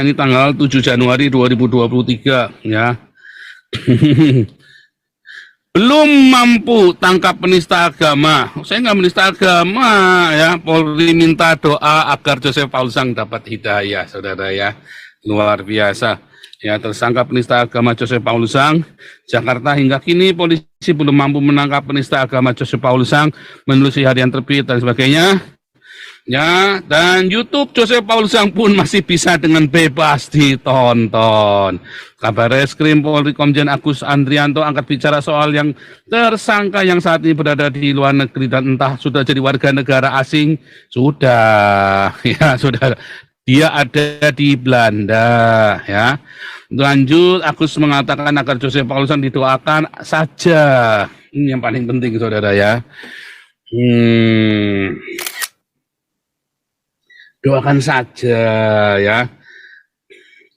Ini tanggal 7 Januari 2023 ya. Belum mampu tangkap penista agama. Saya nggak menista agama ya. Polri minta doa agar Joseph Paulusang dapat hidayah, saudara ya. Luar biasa. Ya, tersangka penista agama Joseph Paulusang, Jakarta hingga kini polisi belum mampu menangkap penista agama Joseph Paulusang, menelusuri harian terbit dan sebagainya. Ya, dan YouTube Joseph Paulusang pun masih bisa dengan bebas ditonton. Kabar Reskrim Polri Komjen Agus Andrianto angkat bicara soal yang tersangka yang saat ini berada di luar negeri dan entah sudah jadi warga negara asing. Sudah, ya sudah. Dia ada di Belanda, ya. Lanjut, Agus mengatakan agar Joseph Paulusang didoakan saja. Ini yang paling penting, saudara ya. Doakan saja ya,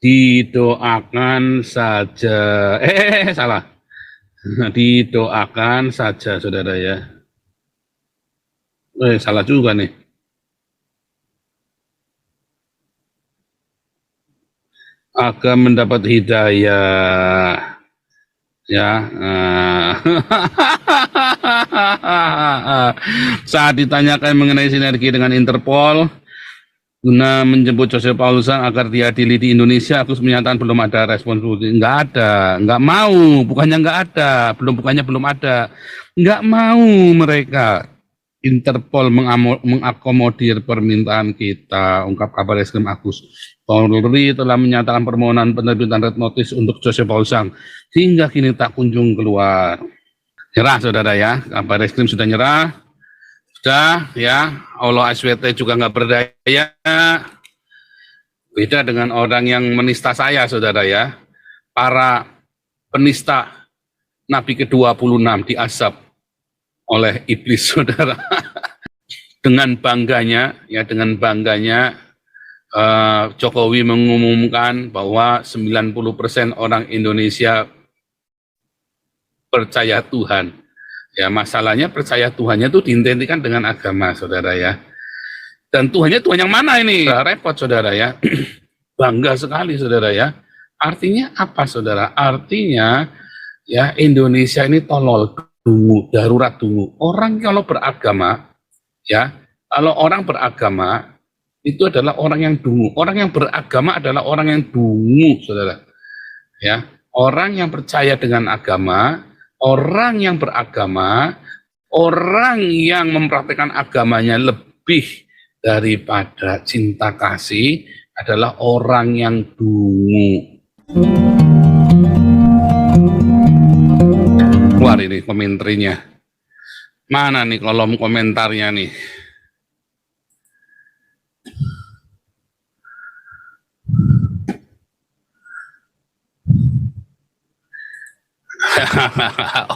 didoakan saja. Salah, didoakan saja, saudara ya. Salah juga nih. Agar mendapat hidayah ya. Saat ditanyakan mengenai sinergi dengan Interpol guna menjemput Joseph Paulusang agar diadili di Indonesia, Agus menyatakan belum ada respon. Nggak ada, nggak mau, bukannya nggak ada, bukannya belum ada, nggak mau mereka. Interpol mengakomodir permintaan kita, ungkap Kabar Reskrim Agus. Polri telah menyatakan permohonan penerbitan red notice untuk Joseph Paulusang hingga kini tak kunjung keluar. Nyerah, saudara ya, Kabar Reskrim sudah nyerah. Sudah ya, Allah SWT juga nggak berdaya. Beda dengan orang yang menista saya, saudara ya. Para penista Nabi ke-26 diazab oleh iblis, saudara. Dengan bangganya Jokowi mengumumkan bahwa 90% orang Indonesia percaya Tuhan. Ya, masalahnya percaya Tuhannya itu diidentikan dengan agama, saudara ya. Dan Tuhannya Tuhan yang mana ini? Repot, saudara ya. Bangga sekali, saudara ya. Artinya apa, saudara? Artinya ya, Indonesia ini tolol, dungu, darurat dungu. Orang kalau beragama, ya, kalau orang beragama itu adalah orang yang dungu. Orang yang beragama adalah orang yang dungu, saudara. Ya, orang yang percaya dengan agama, orang yang beragama, orang yang mempraktikkan agamanya lebih daripada cinta kasih adalah orang yang dungu. Keluar ini komentarnya. Mana nih kolom komentarnya nih?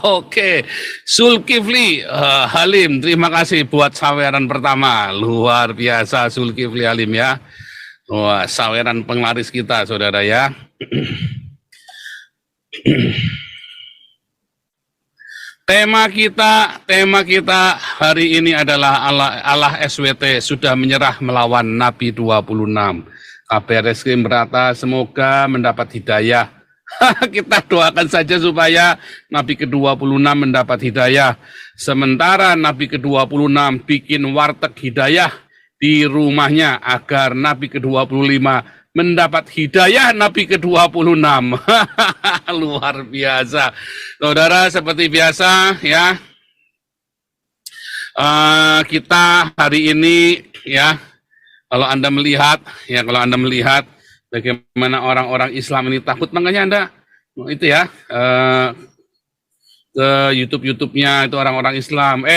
Oke, Zulkifli Halim, terima kasih buat saweran pertama, luar biasa Zulkifli Halim ya. Wah, saweran penglaris kita, saudara ya. Tema kita hari ini adalah Allah SWT sudah menyerah melawan Nabi 26. Kabar Reskrim berkata semoga mendapat hidayah. Kita doakan saja supaya Nabi ke-26 mendapat hidayah. Sementara Nabi ke-26 bikin warteg hidayah di rumahnya agar Nabi ke-25 mendapat hidayah Nabi ke-26. Luar biasa. Saudara, seperti biasa ya, kita hari ini ya, kalau Anda melihat bagaimana orang-orang Islam ini takut, makanya Anda itu ya ke YouTube-nya itu orang-orang Islam,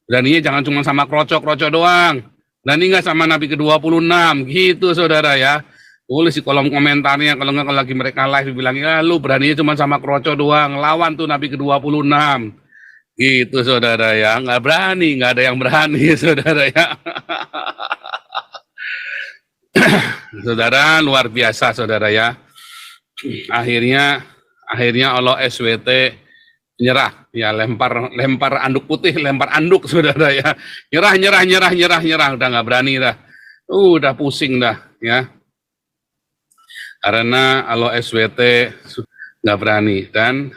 beraninya jangan cuma sama kroco-kroco doang, berani nggak sama Nabi ke-26 gitu, saudara ya. Tulis di kolom komentarnya, kalau nggak, kalau lagi mereka live bilang, ya lu beraninya cuma sama kroco doang, lawan tuh Nabi ke-26 gitu, saudara ya. Nggak berani, nggak ada yang berani, saudara ya. Saudara, luar biasa, saudara ya. Akhirnya Allah SWT nyerah ya, lempar anduk putih, lempar anduk, saudara ya. Nyerah, udah nggak berani dah. Udah pusing dah ya. Karena kalau SWT nggak berani. Dan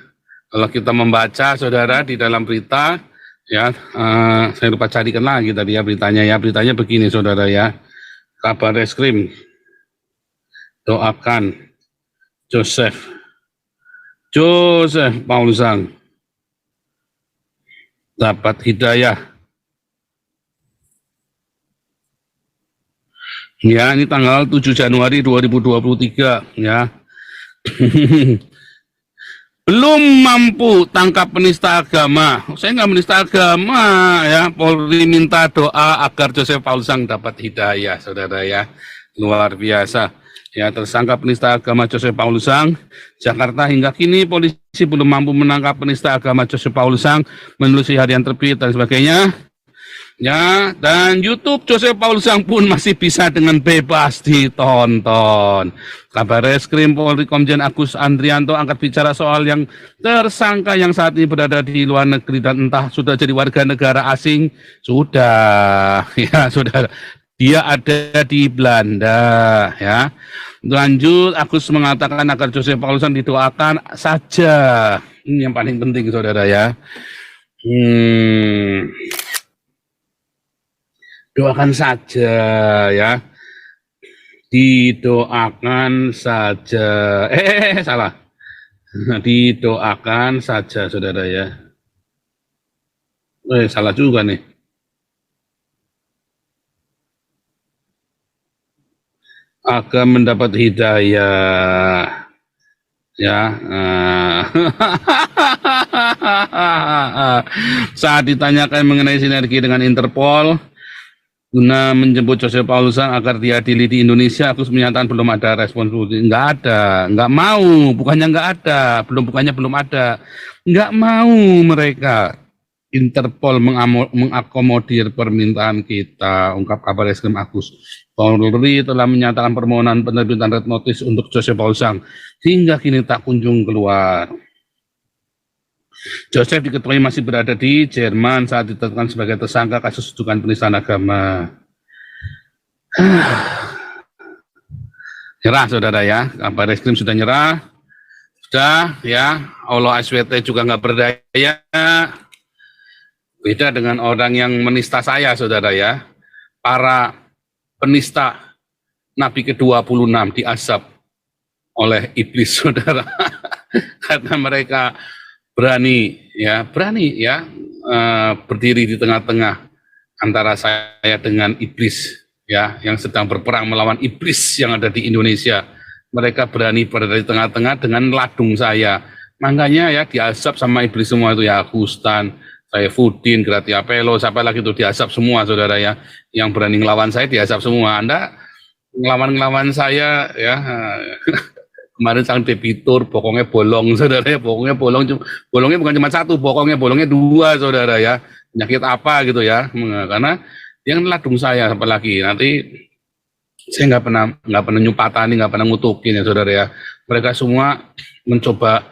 kalau kita membaca, saudara, di dalam berita, ya, saya lupa carikan lagi tadi ya beritanya ya. Beritanya begini, saudara ya. Kabar Reskrim doakan Joseph Paulusang dapat hidayah. Ya, ini tanggal 7 Januari 2023 ya. Belum mampu tangkap penista agama. Saya nggak menista agama ya. Polri minta doa agar Joseph Paulusang dapat hidayah, saudara ya. Luar biasa. Ya, tersangka penista agama Joseph Paulusang, Jakarta hingga kini polisi belum mampu menangkap penista agama Joseph Paulusang, menelusuri harian terbit dan sebagainya. Ya, dan YouTube Joseph Paulusang pun masih bisa dengan bebas ditonton. Kabar Reskrim Polri Komjen Agus Andrianto angkat bicara soal yang tersangka yang saat ini berada di luar negeri dan entah sudah jadi warga negara asing. Sudah, ya sudah. Dia ada di Belanda, ya. Lanjut, Agus mengatakan agar Joseph Paulusang didoakan saja. Ini yang paling penting, saudara ya. Doakan saja ya, didoakan saja. Salah. Didoakan saja, saudara ya. Salah juga nih. Agar mendapat hidayah. Ya. Saat ditanyakan mengenai sinergi dengan Interpol guna menjemput Joseph Paulusang agar diadili di Indonesia, Agus menyatakan belum ada respon. Nggak ada, nggak mau, bukannya nggak ada, bukannya belum ada, nggak mau mereka. Interpol mengakomodir permintaan kita, ungkap Kabar Reskrim Agus. Polri telah menyatakan permohonan penerbitan red notice untuk Joseph Paulusang hingga kini tak kunjung keluar. Joseph diketahui masih berada di Jerman saat ditetapkan sebagai tersangka kasus dugaan penistaan agama. Nyerah, saudara ya. Kabar Reskrim sudah nyerah. Sudah ya. Allah SWT juga nggak berdaya. Beda dengan orang yang menista saya, saudara ya. Para penista Nabi ke-26 diazab oleh iblis, saudara. Karena mereka berani ya berdiri di tengah-tengah antara saya dengan iblis ya yang sedang berperang melawan iblis yang ada di Indonesia. Mereka berani berada di tengah-tengah dengan ladung saya. Makanya ya diazab sama iblis semua itu ya, Agustan, Saifuddin, Gratia Pelo, siapa lagi itu diazab semua, saudara ya. Yang berani ngelawan saya diazab semua. Anda ngelawan saya ya. Kemarin sang debitur bokongnya bolong, saudara ya, bolongnya bukan cuma satu, bolongnya dua, saudara ya. Penyakit apa gitu ya, karena yang ladung saya, apalagi nanti saya nggak pernah nyupatani, nggak pernah ngutukin ya, saudara ya. Mereka semua mencoba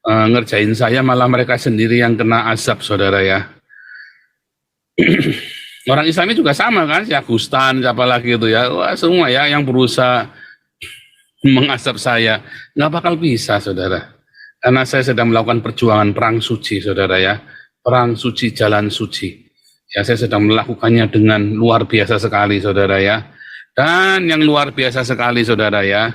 ngerjain saya, malah mereka sendiri yang kena azab, saudara ya. Orang Islami juga sama kan, si Agustan, siapa lagi itu ya, wah semua ya yang berusaha mengasap saya, nggak bakal bisa, saudara. Karena saya sedang melakukan perjuangan perang suci, saudara ya. Perang suci, jalan suci. Ya, saya sedang melakukannya dengan luar biasa sekali, saudara ya. Dan yang luar biasa sekali, saudara ya,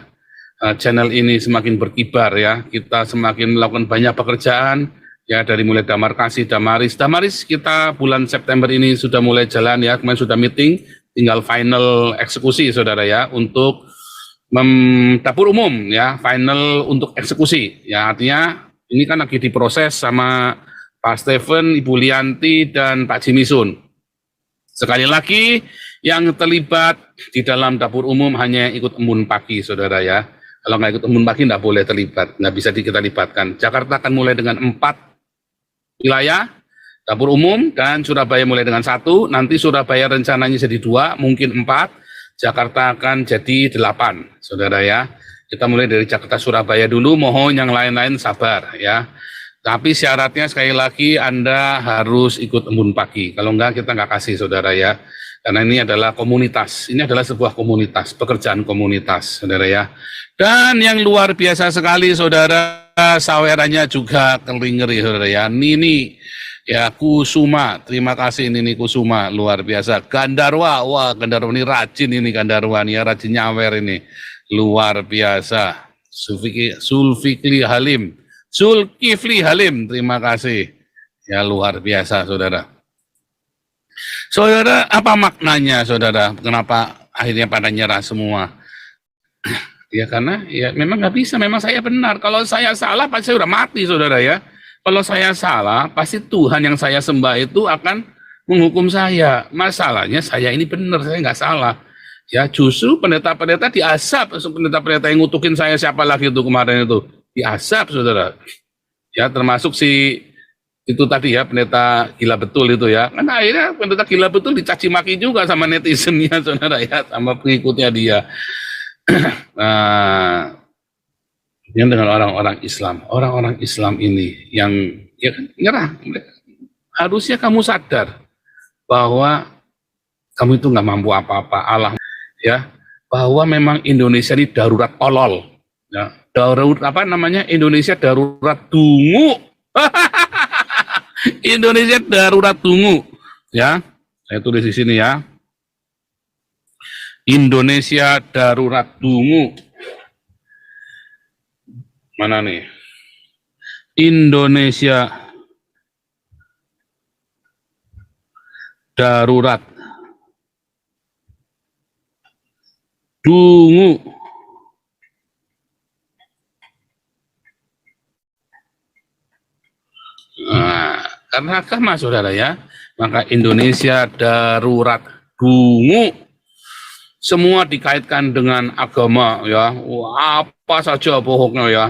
channel ini semakin berkibar ya. Kita semakin melakukan banyak pekerjaan, ya, dari mulai Damar Kasih, Damaris kita bulan September ini sudah mulai jalan ya. Kemarin sudah meeting, tinggal final eksekusi, saudara ya, untuk dapur umum ya, final untuk eksekusi ya. Artinya ini kan lagi diproses sama Pak Steven, Ibu Lianti, dan Pak Jimisun. Sekali lagi yang terlibat di dalam dapur umum hanya ikut embun pagi, saudara ya. Kalau nggak ikut embun pagi nggak boleh terlibat, nggak bisa kita libatkan. Jakarta akan mulai dengan 4 wilayah dapur umum, dan Surabaya mulai dengan 1. Nanti Surabaya rencananya jadi 2, mungkin 4. Jakarta akan jadi 8, saudara ya. Kita mulai dari Jakarta Surabaya dulu, mohon yang lain-lain sabar ya. Tapi syaratnya sekali lagi Anda harus ikut embun pagi. Kalau enggak kita nggak kasih, saudara ya. Karena ini adalah komunitas, ini adalah sebuah komunitas, pekerjaan komunitas, saudara ya. Dan yang luar biasa sekali, saudara, sawerannya juga ngeri-ngeri, saudara ya. Nini, ya Kusuma, terima kasih Nini Kusuma, luar biasa. Gandarwa, wah Gandarwa ini rajin ini Gandarwa, nih ya, rajin nyawer ini, luar biasa. Zulkifli Halim, terima kasih. Ya luar biasa, saudara. Saudara, apa maknanya, saudara? Kenapa akhirnya pada nyerah semua? Ya karena ya memang nggak bisa, memang saya benar. Kalau saya salah, pasti saya udah mati, saudara ya. Kalau saya salah, pasti Tuhan yang saya sembah itu akan menghukum saya. Masalahnya saya ini benar, saya nggak salah. Ya justru pendeta-pendeta diasap, pendeta-pendeta yang ngutukin saya siapa lagi itu kemarin itu diasap, saudara. Ya termasuk si itu tadi ya, pendeta gila betul itu ya. Kan akhirnya pendeta gila betul dicaci maki juga sama netizennya, saudara ya, sama pengikutnya dia. Nah, yang dengan orang-orang Islam ini yang ya kan, nyerah. Harusnya kamu sadar bahwa kamu itu nggak mampu apa-apa, Allah ya, bahwa memang Indonesia ini darurat tolol. Ya, darurat apa namanya? Indonesia darurat dungu. Indonesia darurat dungu, ya. Saya tulis di sini ya. Indonesia darurat dungu. Mana nih? Indonesia darurat dungu. Nah, karena agama, saudara ya, maka Indonesia darurat dungu. Semua dikaitkan dengan agama ya, apa saja bohongnya ya,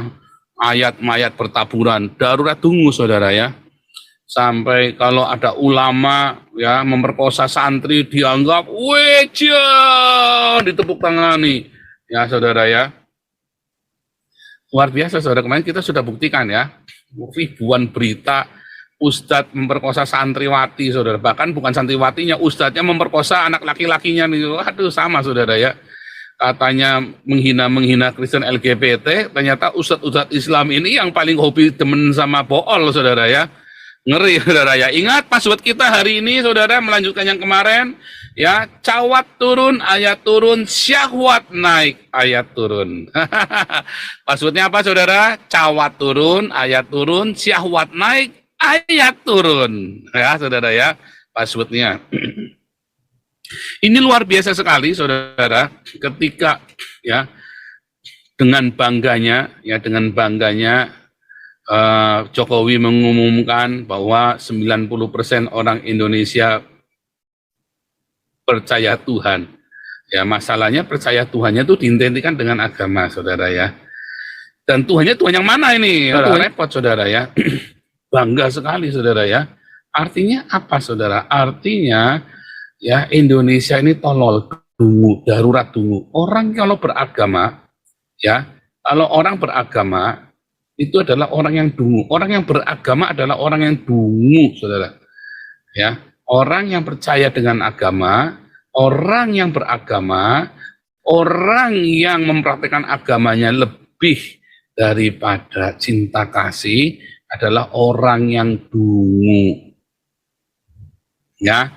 ayat-mayat bertaburan, darurat dungu, saudara ya. Sampai kalau ada ulama ya memperkosa santri dianggap weja, ditepuk tangani ya, saudara ya. Luar biasa, saudara. Kemarin kita sudah buktikan ya, ribuan berita ustadz memperkosa santriwati, saudara. Bahkan bukan santriwatinya, ustadznya memperkosa anak laki-lakinya nih. Waduh, sama, saudara ya. Katanya menghina Kristen LGBT, ternyata ustadz Islam ini yang paling hobi demen sama bool, saudara ya. Ngeri, saudara ya. Ingat password kita hari ini, saudara, melanjutkan yang kemarin ya. Cawat turun, ayat turun, syahwat naik, ayat turun. Passwordnya apa, saudara? Cawat turun, ayat turun, syahwat naik, ayat turun, ya, saudara ya, passwordnya. Ini luar biasa sekali, saudara, ketika ya dengan bangganya Jokowi mengumumkan bahwa 90% orang Indonesia percaya Tuhan. Ya, masalahnya percaya Tuhannya itu diidentikan dengan agama, saudara ya. Dan Tuhannya Tuhan yang mana ini? Repot, saudara ya. Bangga sekali, saudara ya. Artinya apa, saudara? Artinya ya Indonesia ini tolol, dungu, darurat dungu. Orang kalau beragama ya, kalau orang beragama itu adalah orang yang dungu. Orang yang beragama adalah orang yang dungu, saudara. Ya, orang yang percaya dengan agama, orang yang beragama, orang yang mempraktikkan agamanya lebih daripada cinta kasih adalah orang yang dungu. Ya,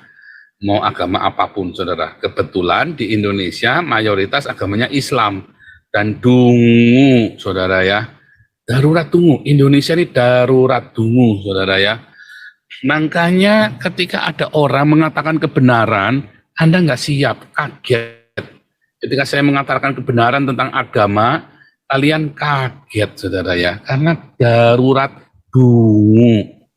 mau agama apapun, saudara. Kebetulan di Indonesia mayoritas agamanya Islam dan dungu, saudara ya. Darurat dungu, Indonesia ini darurat dungu, saudara ya. Makanya ketika ada orang mengatakan kebenaran, Anda nggak siap, kaget. Ketika saya mengatakan kebenaran tentang agama, kalian kaget, saudara ya. Karena darurat dungu,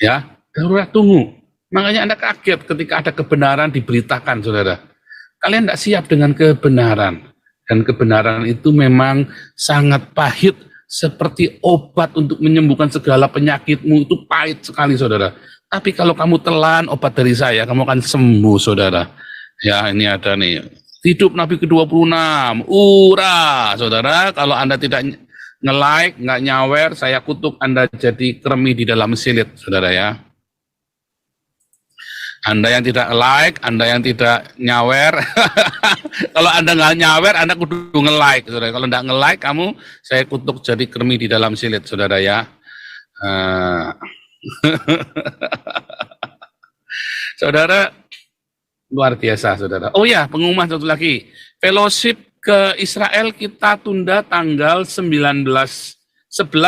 ya, darurat dungu. Makanya Anda kaget ketika ada kebenaran diberitakan, saudara. Kalian nggak siap dengan kebenaran. Dan kebenaran itu memang sangat pahit, seperti obat untuk menyembuhkan segala penyakitmu, itu pahit sekali, saudara. Tapi kalau kamu telan obat dari saya, kamu akan sembuh, saudara. Ya, ini ada nih, hidup Nabi ke-26, ura, saudara. Kalau Anda tidak nge-like, nggak nyawer, saya kutuk Anda jadi kremi di dalam silit, saudara ya. Anda yang tidak like, Anda yang tidak nyawer. Kalau Anda nggak nyawer, Anda kudu nge-like, saudara. Kalau nggak nge-like, kamu saya kutuk jadi kremi di dalam silit, saudara ya. Saudara, luar biasa, saudara. Oh ya, pengumuman satu lagi. Fellowship ke Israel kita tunda tanggal 11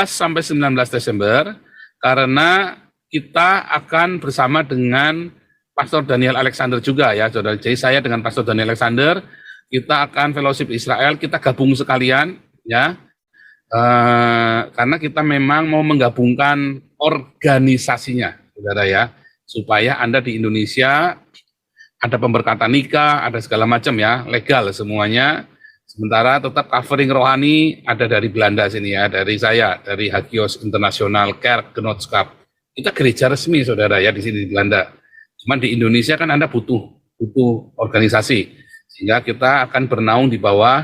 sampai 19 Desember, karena kita akan bersama dengan Pastor Daniel Alexander juga ya, saudara. Jadi saya dengan Pastor Daniel Alexander, kita akan fellowship Israel, kita gabung sekalian ya, karena kita memang mau menggabungkan organisasinya, saudara ya, supaya Anda di Indonesia ada pemberkatan nikah, ada segala macam ya, legal semuanya. Sementara tetap covering rohani ada dari Belanda sini ya, dari saya, dari Hagios International Kerkgenotschap. Kita gereja resmi, saudara ya, di sini di Belanda. Cuman di Indonesia kan Anda butuh organisasi, sehingga kita akan bernaung di bawah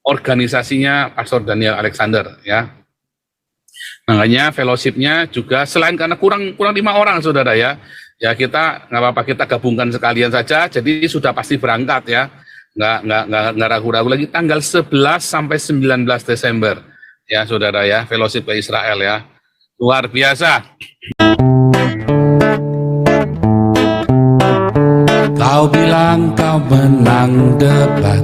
organisasinya Pastor Daniel Alexander ya. Makanya fellowship-nya juga selain karena kurang 5 orang, saudara ya, ya kita nggak apa-apa, kita gabungkan sekalian saja. Jadi sudah pasti berangkat ya, nggak ragu-ragu lagi. Tanggal 11 sampai 19 Desember ya, saudara ya, fellowship ke Israel ya, luar biasa. Kau bilang kau menang debat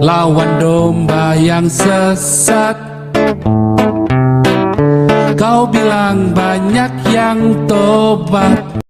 lawan domba yang sesat. Kau bilang banyak yang tobat.